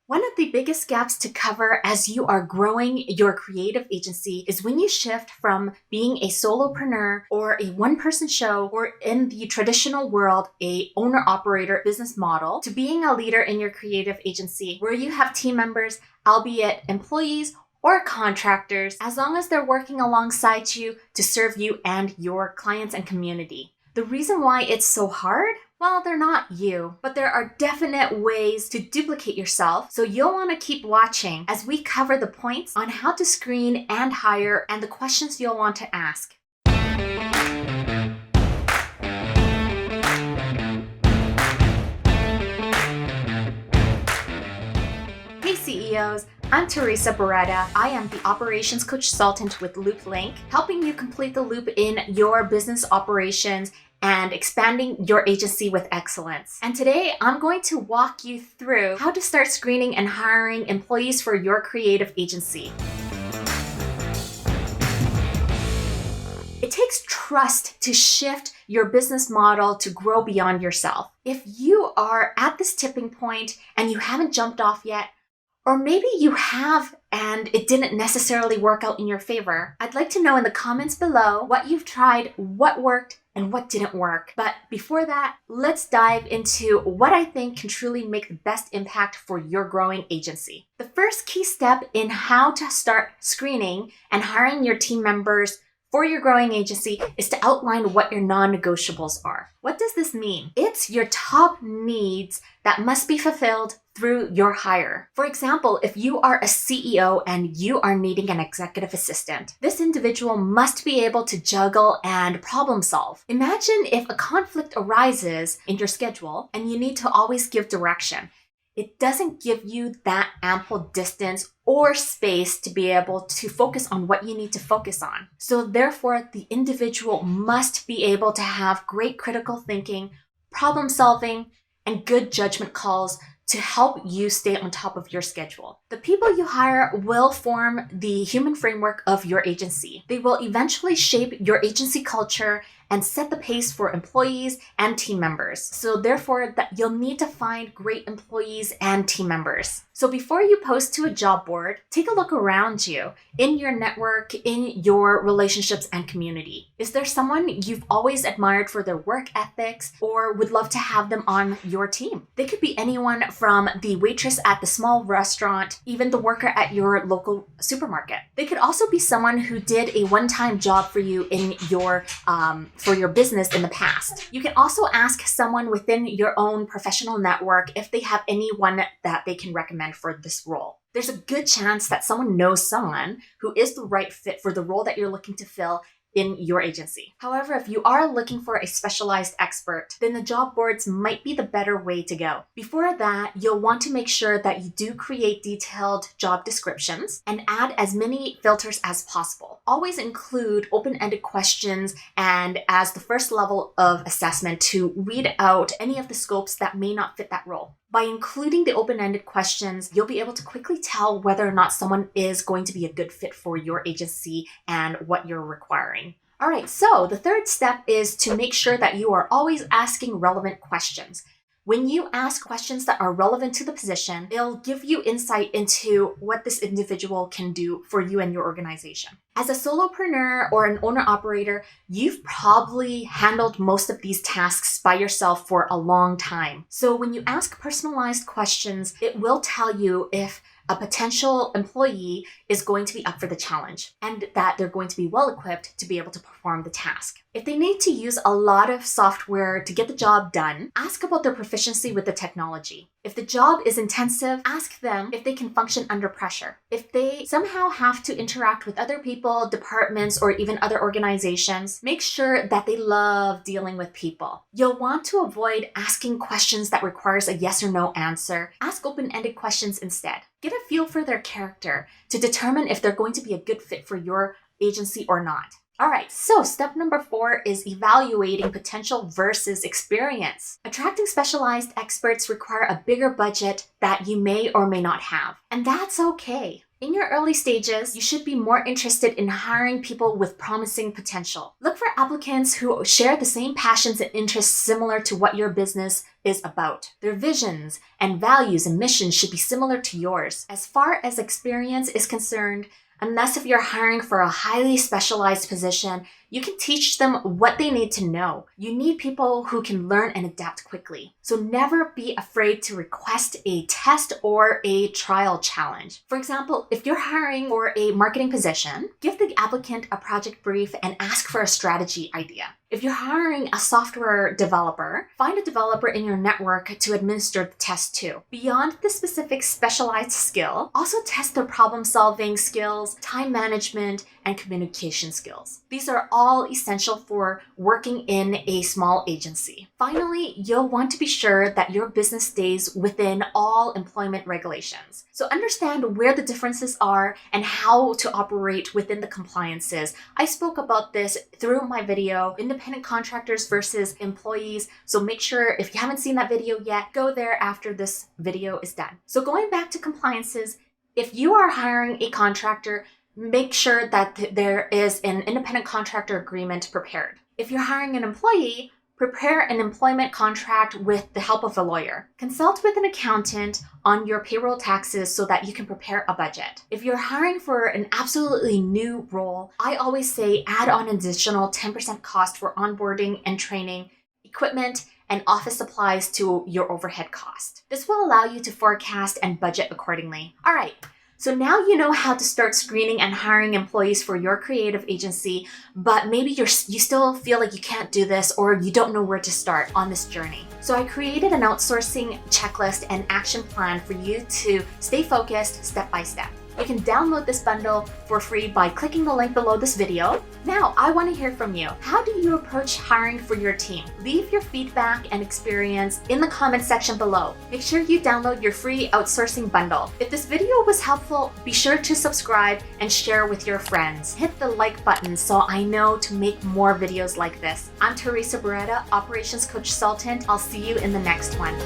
One of the biggest gaps to cover as you are growing your creative agency is when you shift from being a solopreneur or a one-person show, or in the traditional world, a owner-operator business model, to being a leader in your creative agency where you have team members, albeit employees or contractors, as long as they're working alongside you to serve you and your clients and community. The reason why it's so hard? Well, they're not you, but there are definite ways to duplicate yourself, so you'll want to keep watching as we cover the points on how to screen and hire and the questions you'll want to ask. Hey CEOs, I'm Theresa Baretta. I am the Operations Coachsultant with LoopLink, helping you complete the loop in your business operations and expanding your agency with excellence. And today I'm going to walk you through how to start screening and hiring employees for your creative agency. It takes trust to shift your business model to grow beyond yourself. If you are at this tipping point and you haven't jumped off yet, or maybe you have and it didn't necessarily work out in your favor, I'd like to know in the comments below what you've tried, what worked, and what didn't work. But before that, let's dive into what I think can truly make the best impact for your growing agency. The first key step in how to start screening and hiring your team members for your growing agency is to outline what your non-negotiables are. What does this mean? It's your top needs that must be fulfilled through your hire. For example, if you are a CEO and you are needing an executive assistant, this individual must be able to juggle and problem solve. Imagine if a conflict arises in your schedule and you need to always give direction. It doesn't give you that ample distance or space to be able to focus on what you need to focus on. So therefore, the individual must be able to have great critical thinking, problem solving, and good judgment calls to help you stay on top of your schedule. The people you hire will form the human framework of your agency. They will eventually shape your agency culture and set the pace for employees and team members. So therefore, that you'll need to find great employees and team members. So before you post to a job board, take a look around you, in your network, in your relationships and community. Is there someone you've always admired for their work ethics or would love to have them on your team? They could be anyone from the waitress at the small restaurant, even the worker at your local supermarket. They could also be someone who did a one-time job for you in your for your business in the past. You can also ask someone within your own professional network if they have anyone that they can recommend for this role. There's a good chance that someone knows someone who is the right fit for the role that you're looking to fill in your agency. However, if you are looking for a specialized expert, then the job boards might be the better way to go. Before that, you'll want to make sure that you do create detailed job descriptions and add as many filters as possible. Always include open-ended questions and as the first level of assessment to weed out any of the scopes that may not fit that role. By including the open-ended questions, you'll be able to quickly tell whether or not someone is going to be a good fit for your agency and what you're requiring. All right, so the third step is to make sure that you are always asking relevant questions. When you ask questions that are relevant to the position, it'll give you insight into what this individual can do for you and your organization. As a solopreneur or an owner-operator, you've probably handled most of these tasks by yourself for a long time. So when you ask personalized questions, it will tell you if a potential employee is going to be up for the challenge and that they're going to be well equipped to be able to perform the task. If they need to use a lot of software to get the job done, ask about their proficiency with the technology. If the job is intensive, ask them if they can function under pressure. If they somehow have to interact with other people, departments, or even other organizations, make sure that they love dealing with people. You'll want to avoid asking questions that requires a yes or no answer. Ask open-ended questions instead. Get a feel for their character to determine if they're going to be a good fit for your agency or not. All right, so step number 4 is evaluating potential versus experience. Attracting specialized experts require a bigger budget that you may or may not have, and that's okay. In your early stages, you should be more interested in hiring people with promising potential. Look for applicants who share the same passions and interests similar to what your business is about. Their visions and values and missions should be similar to yours. As far as experience is concerned, unless if you're hiring for a highly specialized position, you can teach them what they need to know. You need people who can learn and adapt quickly. So never be afraid to request a test or a trial challenge. For example, if you're hiring for a marketing position, give the applicant a project brief and ask for a strategy idea. If you're hiring a software developer, find a developer in your network to administer the test to. Beyond the specific specialized skill, also test their problem-solving skills, time management, and communication skills. These are all essential for working in a small agency. Finally, you'll want to be sure that your business stays within all employment regulations. So understand where the differences are and how to operate within the compliances. I spoke about this through my video, Independent Contractors versus Employees. So make sure if you haven't seen that video yet, go there after this video is done. So going back to compliances, if you are hiring a contractor, make sure that there is an independent contractor agreement prepared. If you're hiring an employee, prepare an employment contract with the help of a lawyer. Consult with an accountant on your payroll taxes so that you can prepare a budget. If you're hiring for an absolutely new role, I always say add on an additional 10% cost for onboarding and training, equipment, and office supplies to your overhead cost. This will allow you to forecast and budget accordingly. All right. So now you know how to start screening and hiring employees for your creative agency, but maybe you still feel like you can't do this or you don't know where to start on this journey. So I created an outsourcing checklist and action plan for you to stay focused step by step. You can download this bundle for free by clicking the link below this video. Now, I want to hear from you. How do you approach hiring for your team? Leave your feedback and experience in the comment section below. Make sure you download your free outsourcing bundle. If this video was helpful, be sure to subscribe and share with your friends. Hit the like button so I know to make more videos like this. I'm Theresa Baretta, Operations Coachsultant. I'll see you in the next one.